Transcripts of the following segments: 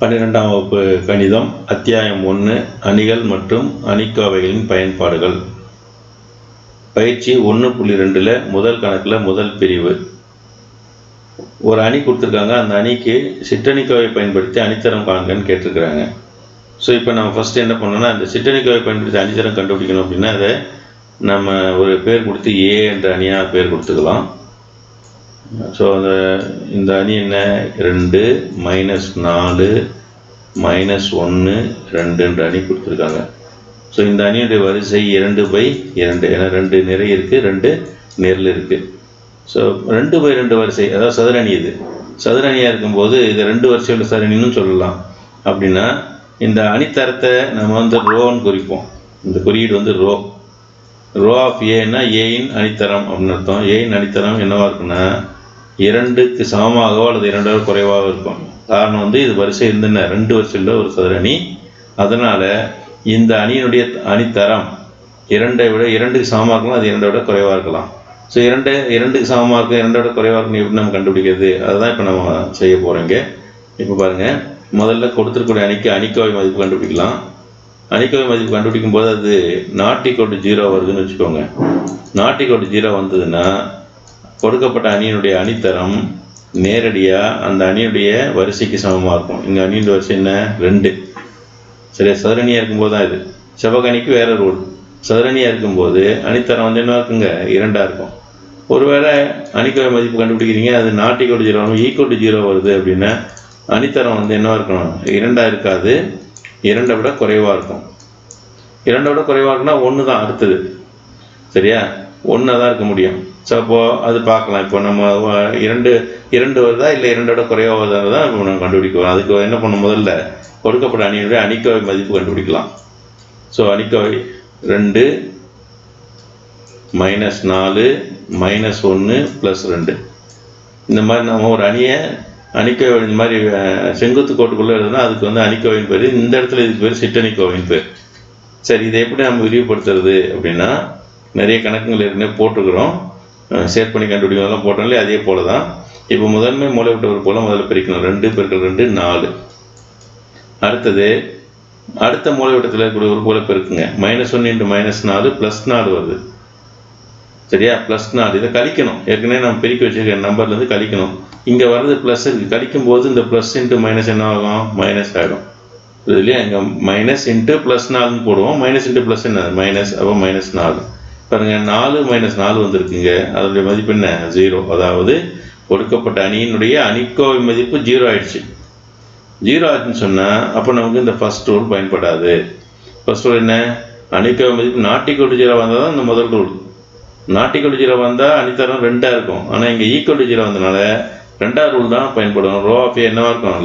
12ஆம் வகுப்பு கணிதம் அத்தியாயம் 1 அணிகள் மற்றும் அணிக்கோவைகளின் பயன்பாடுகள். பயிற்சி 1.2ல் முதல் கணக்கில் முதல் பிரிவு. ஒரு அணி கொடுத்துருக்காங்க. அந்த அணிக்கு சிற்றணிக்கோவை பயன்படுத்தி அணித்தரம் காண்கன்னு கேட்டிருக்கிறாங்க. ஸோ இப்போ நம்ம ஃபஸ்ட்டு என்ன பண்ணோன்னா, அந்த சிற்றணிக்கோவை பயன்படுத்தி அணித்தரம் கண்டுபிடிக்கணும் அப்படின்னா அதை நம்ம ஒரு பேர் கொடுத்து ஏ என்ற அணியாக பேர் கொடுத்துக்கலாம். ஸோ இந்த அணி என்ன, 2 -4 -1 2 அணி கொடுத்துருக்காங்க. ஸோ இந்த அணியுடைய வரிசை 2/2, ஏன்னா 2 நிறை இருக்குது, 2 நெருள் இருக்குது. ஸோ 2/2 வரிசை, அதாவது சதுர அணி. இது சதுர அணியாக இருக்கும்போது இது 2 வரிசையோட சதுரணின்னு சொல்லலாம். அப்படின்னா இந்த அணித்தரத்தை நம்ம ரோன்னு குறிப்போம். இந்த குறியீடு ரோ ஆஃப் ஏன்னா ஏயின் அணித்தரம் அப்படின்னு அர்த்தம். ஏயின் அணித்தரம் என்னவாக இருக்குன்னா 2க்கு சமமாகவோ அல்லது 2 குறைவாக இருக்கும். காரணம் இது வரிசை இருந்துன்னா 2 வரிசையில் ஒரு சதுரணி. அதனால் இந்த அணியினுடைய அணித்தரம் 2க்கு சமமாக இருக்கலாம், அது 2 குறைவாக இருக்கலாம். ஸோ 2க்கு சமமாக இருக்கும், 2 குறைவாக இருக்கும், எப்படி நம்ம கண்டுபிடிக்கிறது? அதுதான் இப்போ நம்ம செய்ய போகிறோங்க. இப்போ பாருங்கள், முதல்ல கொடுத்துருக்கூடிய அணிக்கு அணிக்கோவை மதிப்பு கண்டுபிடிக்கலாம். அணிக்கோவை மதிப்பு கண்டுபிடிக்கும் போது அது ≠ 0 வருதுன்னு வச்சுக்கோங்க. ≠ 0 வந்ததுன்னா கொடுக்கப்பட்ட அணியினுடைய அணித்தரம் நேரடியாக அந்த அணியுடைய வரிசைக்கு சமமாக இருக்கும். இங்கே அணியுடைய வரிசை என்ன, 2. சரியா? சதுரணியாக இருக்கும்போது தான் இது. செவ்வகணிக்கு வேறு ரூல். சதுரணியாக இருக்கும்போது அணித்தரம் என்ன இருக்குங்க, 2ஆக இருக்கும். ஒருவேளை அணிக்கோவை மதிப்பு கண்டுபிடிக்கிறீங்க, அது ≠ 0 0 வருது அப்படின்னா அணித்தரம் என்னவாக இருக்கணும், 2ஆக இருக்காது, 2 விட குறைவாக இருக்கும். 2 விட குறைவாக இருக்குன்னா 1 தான் அடுத்தது. சரியா? 1 தான் இருக்க முடியும். ஸோ அப்போது அது பார்க்கலாம். இப்போ நம்ம 2 வருதா இல்லை 2 குறைவாக வருதா தான் இப்போ நம்ம கண்டுபிடிக்கலாம். அதுக்கு என்ன பண்ணணும், முதல்ல கொடுக்கப்பட்ட அணியுடைய அணிக்கோவை மதிப்பு கண்டுபிடிக்கலாம். ஸோ அணிக்கோவை 2 -4 -1 +2. இந்த மாதிரி நம்ம ஒரு அணியை அணிக்கோவை இந்த மாதிரி செங்குத்து கோட்டுக்குள்ளே எழுதுனா அதுக்கு அணிக்கோவின் பேர். இந்த இடத்துல இதுக்கு பேர் சிற்றணிக்கோவின் பேர். சரி, இதை எப்படி நம்ம விரிவுபடுத்துறது அப்படின்னா, நிறைய கணக்குகள் ஏற்கனவே போட்டுக்கிறோம். ஷேர் பண்ணி கண்டுபிடிக்கிறதெல்லாம் போட்டோம்லே, அதே போல தான். இப்போ முதன்மை மூலைவிட்டவர் போல் முதல்ல பிரிக்கணும். 2 × 2 4. அடுத்தது அடுத்த மூலைவிட்டத்தில் இருக்கக்கூடிய ஒரு போல பெருக்குங்க. -1 × -4 +4 வருது. சரியா? +4. இதை கழிக்கணும். ஏற்கனவே நம்ம பெருக்கி வச்சுருக்க நம்பர்லேருந்து கழிக்கணும். இங்கே வர்றது ப்ளஸ் இருக்குது. கழிக்கும் போது இந்த ப்ளஸ் × மைனஸ் என்ன ஆகும், மைனஸ் ஆகிடும். இதுலையே இங்கே -× +4 போடுவோம். -× ப்ளஸ் என்ன, மைனஸ். அப்போ -4 பாருங்கள். 4 - 4 வந்திருக்குங்க. அதனுடைய மதிப்பு என்ன, 0. அதாவது கொடுக்கப்பட்ட அணியினுடைய அணிக்கோவை மதிப்பு 0 ஆயிடுச்சு. 0 ஆச்சுன்னு சொன்னால் அப்போ நமக்கு இந்த ஃபர்ஸ்ட் ரூல் பயன்படாது. ஃபர்ஸ்ட் ரூல் என்ன, அணிக்கோவை மதிப்பு ≠ 0 வந்தால் தான் இந்த முதல் ரூல். ≠ 0 வந்தால் அணித்தரம் 2ஆக இருக்கும். ஆனால் இங்கே = 0 வந்தனால 2ஆவது ரூல் தான் பயன்படும். ரோ ஆஃப் ஏ என்னவாக இருக்கும்,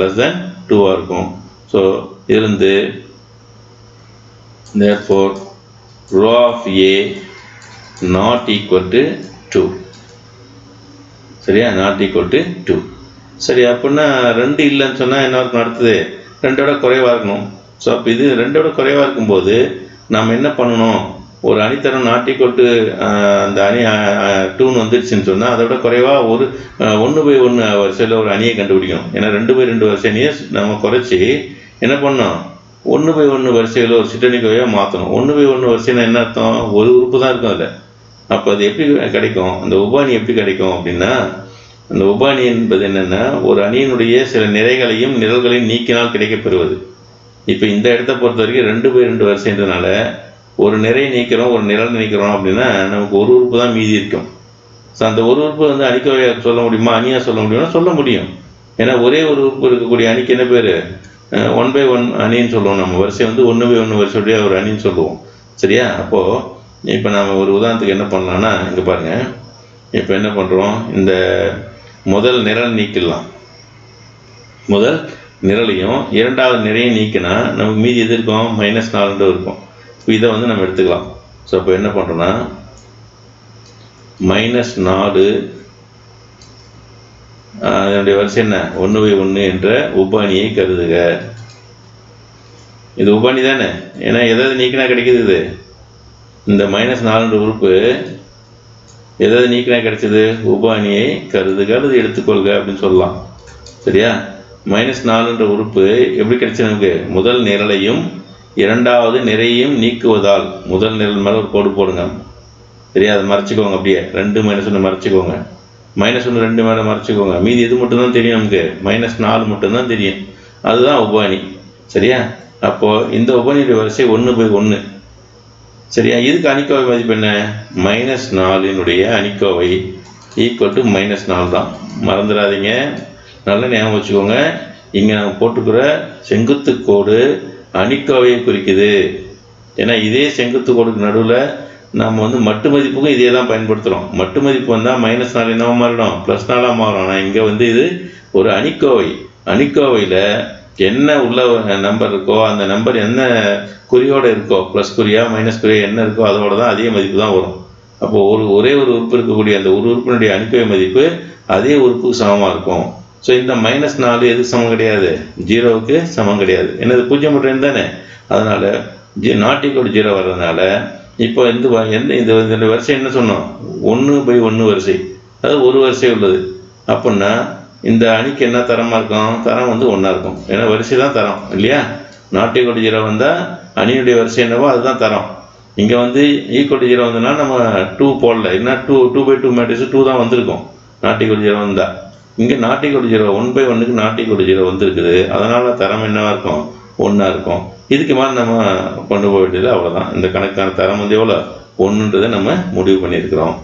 <2ஆக இருக்கும். ஸோ இதிலிருந்து therefore ரோ ஆஃப் ஏ ≠ 2. சரியா? ≠ 2. சரி, அப்படின்னா 2 இல்லைன்னு சொன்னால் என்ன இருக்கும், அடுத்தது 2 குறைவாக இருக்கணும். ஸோ அப்போ இது 2 குறைவாக இருக்கும்போது நாம் என்ன பண்ணணும், ஒரு அணித்தரம் ≠ அந்த அணி 2 வந்துடுச்சுன்னு சொன்னால் அதை விட குறைவாக ஒரு 1/1 வரிசையில் ஒரு அணியை கண்டுபிடிக்கணும். ஏன்னா 2/2 வரிசை அணியை நம்ம குறைச்சி என்ன பண்ணோம், 1/1 வரிசையில் ஒரு சிற்றணிக்கோவையாக மாற்றணும். 1/1 வரிசைன்னா என்ன அர்த்தம், ஒரு உறுப்பு தான் இருக்கும் அதில். அப்போ அது எப்படி கிடைக்கும், அந்த உபாணி எப்படி கிடைக்கும் அப்படின்னா, அந்த உபாணி என்பது என்னென்னா ஒரு அணியினுடைய சில நிறைகளையும் நிரல்களையும் நீக்கினால் கிடைக்கப்பெறுவது. இப்போ இந்த இடத்த பொறுத்த வரைக்கும் 2/2 வரிசைன்றனால ஒரு நிறை நீக்கிறோம், ஒரு நிரல் நீக்கிறோம் அப்படின்னா நமக்கு ஒரு உறுப்பு தான் மீதி இருக்கும். ஸோ அந்த ஒரு உறுப்பு அணிக்கோவையாக சொல்ல முடியுமா, அணியாக சொல்ல முடியும்னா சொல்ல முடியும். ஏன்னா ஒரே ஒரு உறுப்பு இருக்கக்கூடிய அணிக்கு என்ன பேர், 1/1 அணின்னு சொல்லுவோம். நம்ம வரிசை 1/1 வரிசையுடைய ஒரு அணின்னு சொல்லுவோம். சரியா? அப்போது இப்போ நாம் ஒரு உதாரணத்துக்கு என்ன பண்ணலான்னா, இங்கே பாருங்கள். இப்போ என்ன பண்ணுறோம், இந்த முதல் நிரல் நீக்கிடலாம். முதல் நிரலையும் 2வது நிறையும் நீக்கினா நமக்கு மீதி எது இருக்கும், -4 இருக்கும். இப்போ இதை நம்ம எடுத்துக்கலாம். ஸோ இப்போ என்ன பண்ணுறோன்னா, -4 அதனுடைய வரிசை என்ன, 1/1 என்ற உபாணியை கருதுக. இது உபாணி தானே, ஏன்னா எதாவது நீக்கினா கிடைக்கிது. இது இந்த -4 உறுப்பு எதாவது நீக்கினா கிடைச்சது, உபாணியை கருதுக அல்லது எடுத்துக்கொள்க அப்படின்னு சொல்லலாம். சரியா? -4ன்ற உறுப்பு எப்படி கிடைச்சது நமக்கு? முதல் நிரலையும் இரண்டாவது நிறையையும் நீக்குவதால். முதல் நிரல் மேலே ஒரு கோடு போடுங்க, சரியா? அதை மறைச்சிக்கோங்க, அப்படியே 2 -1 மறைச்சிக்கோங்க. -1 2 மேலே மறைச்சிக்கோங்க. மீதி இது மட்டும்தான் தெரியும் நமக்கு, -4 மட்டும்தான் தெரியும். அதுதான் உபஅணி, சரியா? அப்போது இந்த உபஅணியுடைய வரிசை 1/1, சரியா? இதுக்கு அணிக்கோவை மதிப்பு என்ன? -4னுடைய அணிக்கோவை ஈக்குவல் டு -4 தான். மறந்துடாதீங்க, நல்லா ஞாபகம் வச்சுக்கோங்க. இங்கே நம்ம போட்டுக்கிற செங்குத்து கோடு அணிக்கோவையை குறிக்குது. ஏன்னா இதே செங்குத்து கோடுக்கு நடுவில் நம்ம வந்து மட்டு மதிப்புக்கும் இதே தான் பயன்படுத்துகிறோம். மட்டு மதிப்பு வந்தால் -4 என்னவா மாறிடும்? +4 மாறும். ஆனால் இங்கே வந்து இது ஒரு அணிக்கோவை. அணிக்கோவையில் என்ன உள்ள நம்பர் இருக்கோ, அந்த நம்பர் என்ன குறியோடு இருக்கோ, ப்ளஸ் குறியா மைனஸ் குறியா என்ன இருக்கோ அதோட தான் அதே மதிப்பு தான் வரும். அப்போது ஒரே ஒரு உறுப்பு இருக்கக்கூடிய அந்த ஒரு உறுப்பினுடைய அணிக்கோவை மதிப்பு அதே உறுப்புக்கு சமமாக இருக்கும். ஸோ இந்த -4 எதுக்கு சமம் கிடையாது? 0வுக்கு சமம் கிடையாது. என்னது 0 தானே? அதனால் ≠0 வர்றதுனால இப்போ இந்த வரிசை என்ன சொன்னோம்? 1/1 வரிசை, அதாவது ஒரு வரிசை உள்ளது. அப்படின்னா இந்த அணிக்கு என்ன தரமாக இருக்கும்? தரம் வந்து 1 இருக்கும். ஏன்னா வரிசை தான் தரம் இல்லையா? ≠0 வந்தால் அணியுடைய வரிசை என்னவோ அதுதான் தரம். இங்கே வந்து =0 வந்ததுன்னா நம்ம 2 போடல, ஏன்னா 2/2 மேட்ரிக்ஸ் 2 தான் வந்திருக்கும் ≠0 வந்தால். இங்கே ≠0 1/1க்கு ≠0 வந்துருக்குது. அதனால் தரம் என்னவாக இருக்கும்? 1 இருக்கும். இதுக்கு மேலே நம்ம கொண்டு போக வேண்டியது அவ்வளோதான். இந்த கணக்கான தரம் வந்து எவ்வளோ? 1ன்றதை நம்ம முடிவு பண்ணியிருக்கிறோம்.